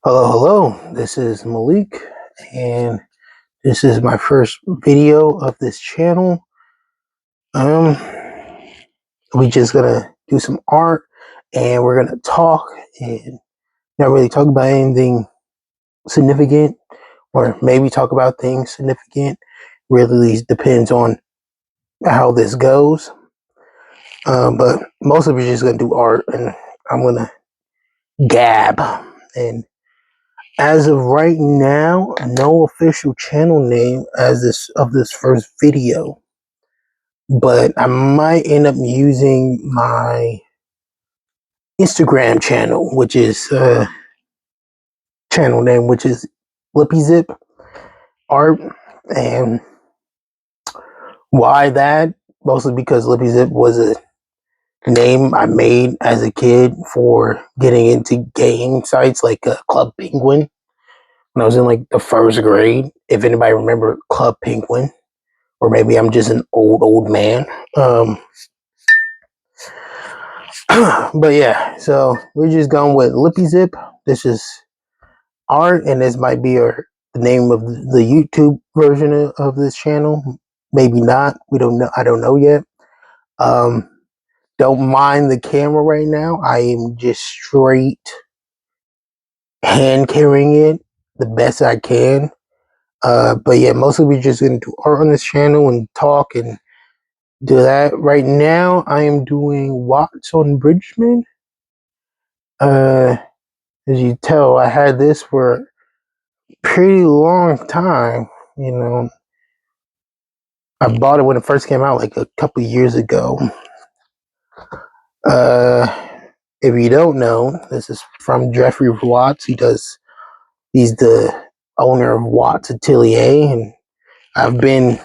Hello, hello. This is Malik, and this is my first video of this channel. Um, we just gonna do some art, and we're gonna talk and not really talk about anything significant, or maybe talk about things significant. Really depends on how this goes. But most of it's just gonna do art, and I'm gonna gab. And as of right now, no official channel name as this first video, but I might end up using my Instagram channel, which is channel name, which is Lippy Zip Art. And why that? Mostly because Lippy Zip was a name I made as a kid for getting into game sites like Club Penguin when I was in like the first grade. If anybody remember Club Penguin, or maybe I'm just an old man. Um, but yeah, so we're just going with Lippy Zip. This is art, and this might be the name of the YouTube version of this channel. Maybe not. We don't know. I don't know yet. Um, don't mind the camera right now. I am just straight hand carrying it the best I can. But yeah, mostly we're just gonna do art on this channel and talk and do that. Right now, I am doing Watts on Bridgman. Uh, as you tell, I had this for a pretty long time. You know, I bought it when it first came out, like a couple years ago. Uh, if you don't know, this is from Jeffrey Watts. He's the owner of Watts Atelier, and I've been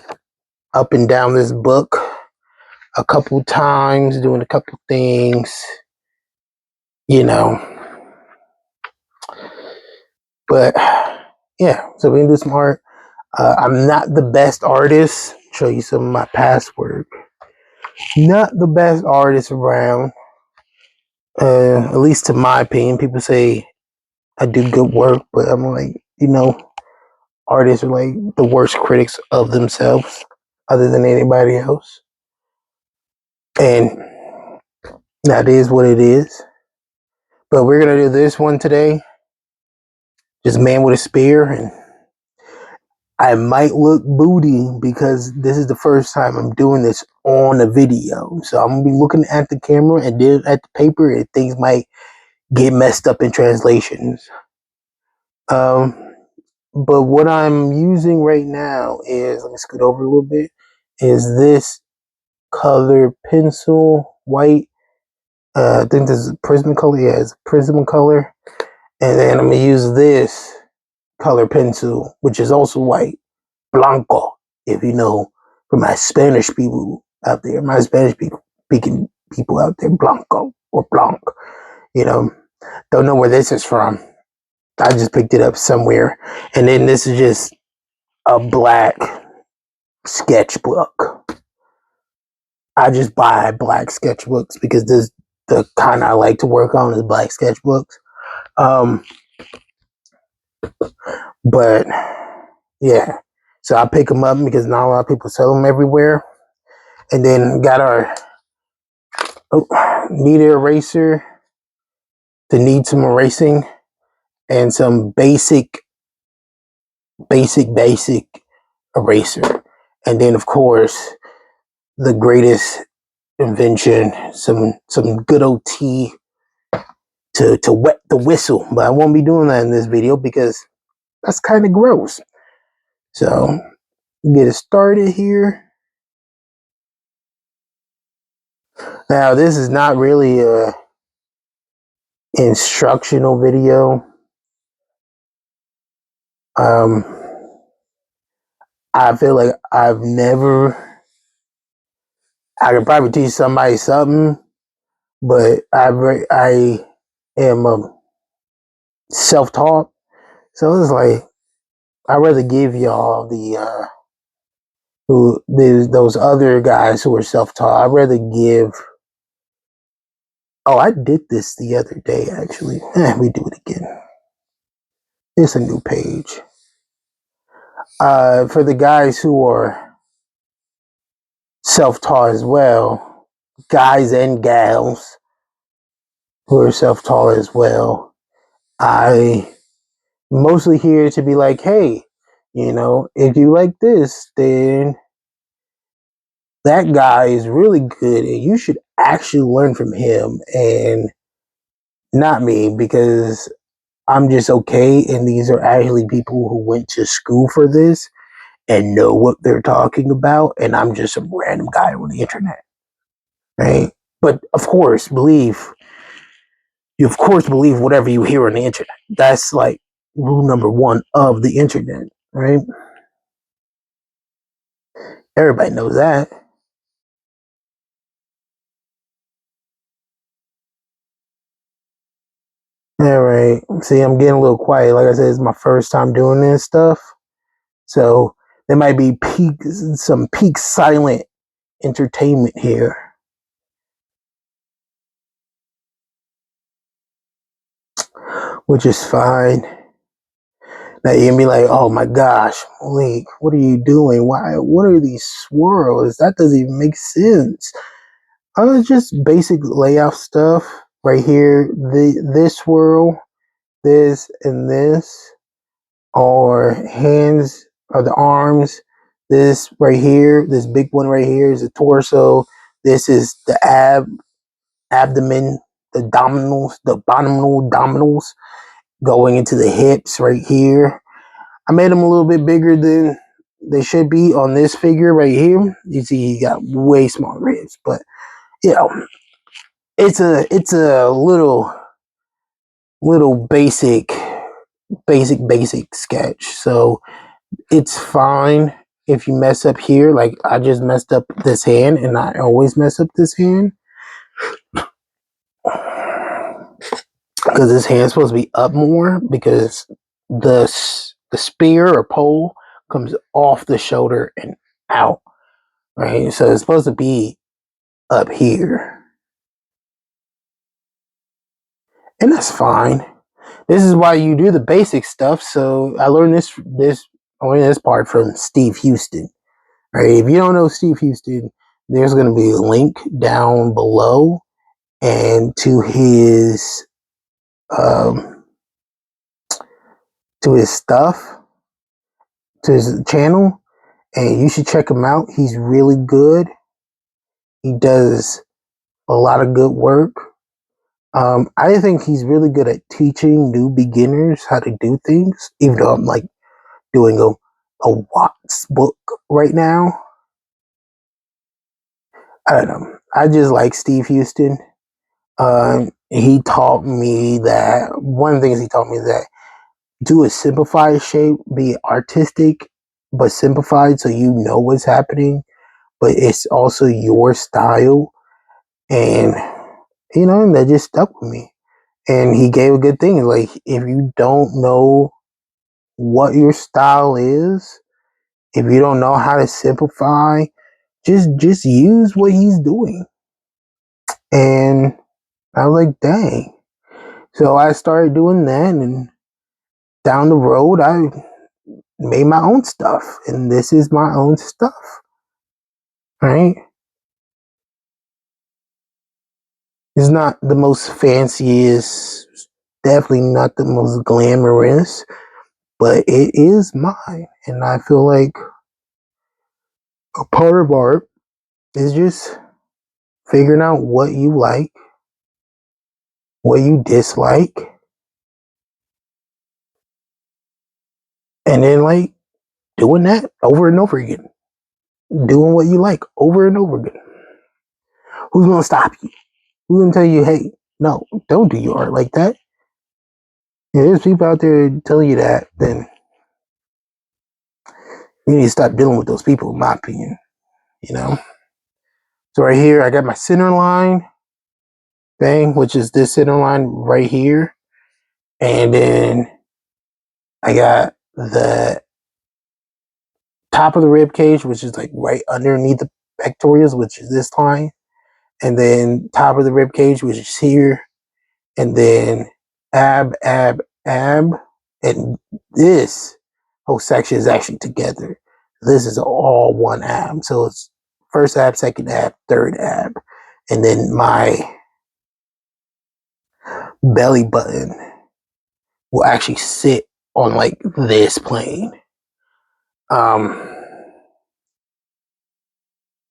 up and down this book a couple times, doing a couple things, you know. But yeah, so we can do some art. I'm not the best artist. Show you some of my past work. Not the best artist around. At least to my opinion. People say I do good work, but I'm like, artists are like the worst critics of themselves, other than anybody else. And that is what it is. But we're gonna do this one today. Just man with a spear, and I might look booty because this is the first time I'm doing this on a video. So I'm gonna be looking at the camera and then at the paper, and things might get messed up in translations. Um, but what I'm using right now is, let me scoot over a little bit, is this color pencil, white. I think this is Prismacolor. Yeah, it's Prismacolor. And then I'm gonna use this color pencil, which is also white, Blanco. If you know, for my Spanish people out there, my Spanish people speaking people out there, Blanco or Blanc. You know, don't know where this is from. I just picked it up somewhere. And then this is just a black sketchbook. I just buy black sketchbooks because this the kind I like to work on is black sketchbooks. Um, but yeah, so I pick them up because not a lot of people sell them everywhere. And then got our Nita eraser to need some erasing and some basic eraser. And then of course the greatest invention, some good old tea to wet the whistle. But I won't be doing that in this video because that's kind of gross. So get it started here. Now this is not really a instructional video. Um, I feel like I could probably teach somebody something, but I am self-taught. So it's like I'd rather give y'all those other guys who are self-taught. I'd rather give. Oh, I did this the other day actually. We do it again. It's a new page. For the guys who are self-taught as well, guys and gals who are self-taught as well, I mostly here to be like, hey, if you like this, then that guy is really good and you should actually learn from him and not me, because I'm just okay and these are actually people who went to school for this and know what they're talking about, and I'm just a random guy on the internet, right? But of course believe whatever you hear on the internet. That's like rule number one of the internet, right? Everybody knows that. All right. See, I'm getting a little quiet. Like I said, it's my first time doing this stuff. So there might be some peak silent entertainment here, which is fine. Now you can be like, oh my gosh, Malik, what are you doing? Why? What are these swirls? That doesn't even make sense. It's just basic layout stuff right here. This swirl, this, and this are hands or the arms. This right here, this big one right here is the torso. This is the abdomen, the abdominals going into the hips right here. I made them a little bit bigger than they should be on this figure right here. You see, he got way smaller ribs, but you know, it's a little basic sketch. So it's fine if you mess up here. Like I just messed up this hand, and I always mess up this hand because this hand's supposed to be up more because the spear or pole comes off the shoulder and out, right? So it's supposed to be up here, and that's fine. This is why you do the basic stuff. So I learned this part from Steve Houston. Right? If you don't know Steve Houston, there's going to be a link down below and um, to his stuff, to his channel, and you should check him out. He's really good. He does a lot of good work. I think he's really good at teaching new beginners how to do things, even though I'm like doing a Watts book right now. I don't know. I just like Steve Houston. He taught me that one of the things he taught me is that do a simplified shape, be artistic but simplified so you know what's happening, but it's also your style. And that just stuck with me. And he gave a good thing. Like if you don't know what your style is, if you don't know how to simplify, just use what he's doing. And I was like, dang. So I started doing that, and down the road, I made my own stuff, and this is my own stuff, right? It's not the most fanciest, definitely not the most glamorous, but it is mine, and I feel like a part of art is just figuring out what you like, what you dislike, and then like doing that over and over again, doing what you like over and over again. Who's gonna stop you? Who's gonna tell you, hey, no, don't do your art like that? If there's people out there telling you that, then you need to stop dealing with those people, in my opinion. You know? So right here, I got my center line thing, which is this center line right here. And then I got the top of the rib cage, which is like right underneath the pectorals, which is this line. And then top of the rib cage, which is here. And then ab, ab, ab. And this whole section is actually together. This is all one ab. So it's first ab, second ab, third ab. And then my belly button will actually sit on like this plane.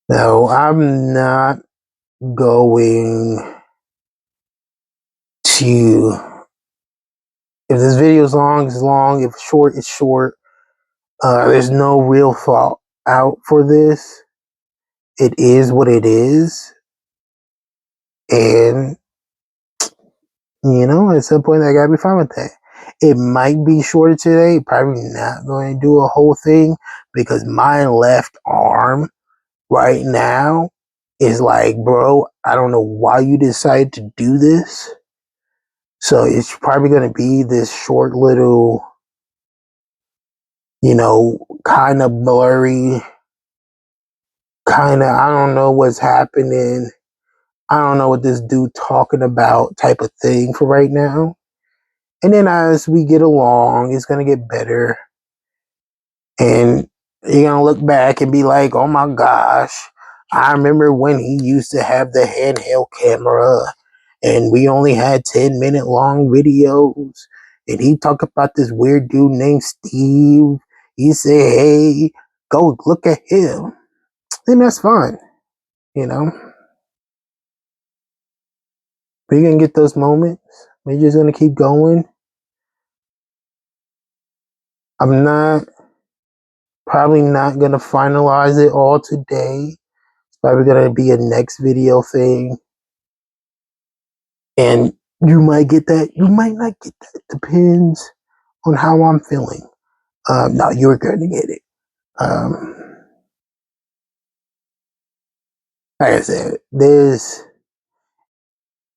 No, I'm not going to, if this video is long, it's long. If short, it's short. There's no real thought out for this. It is what it is. And, you know, at some point I gotta be fine with that. It might be shorter today, probably not going to do a whole thing because my left arm right now is like, bro, I don't know why you decided to do this. So it's probably going to be this short little, you know, kind of blurry, kind of, I don't know what's happening. I don't know what this dude talking about type of thing for right now. And then as we get along, it's going to get better. And you're going to look back and be like, oh my gosh, I remember when he used to have the handheld camera and we only had 10-minute long videos. And he talked about this weird dude named Steve. He said, hey, go look at him. And that's fine, you know. We're going to get those moments. We're just going to keep going. I'm probably not going to finalize it all today. It's probably going to be a next video thing. And you might get that. You might not get that. Depends on how I'm feeling. No, you're going to get it. Like I said, there's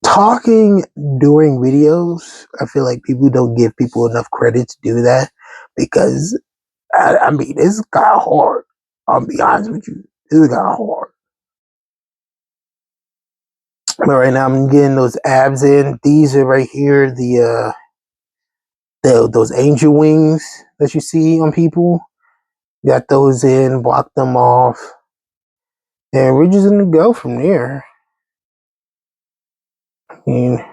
talking during videos. I feel like people don't give people enough credit to do that because, I mean, this is kind of hard. I'll be honest with you. This is kind of hard. But right now I'm getting those abs in. These are right here, those angel wings that you see on people. Got those in, block them off. And we're just gonna go from there. I mean,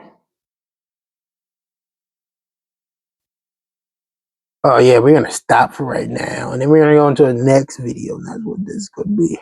oh yeah, we're gonna stop for right now, and then we're gonna go into the next video, and that's what this is gonna be.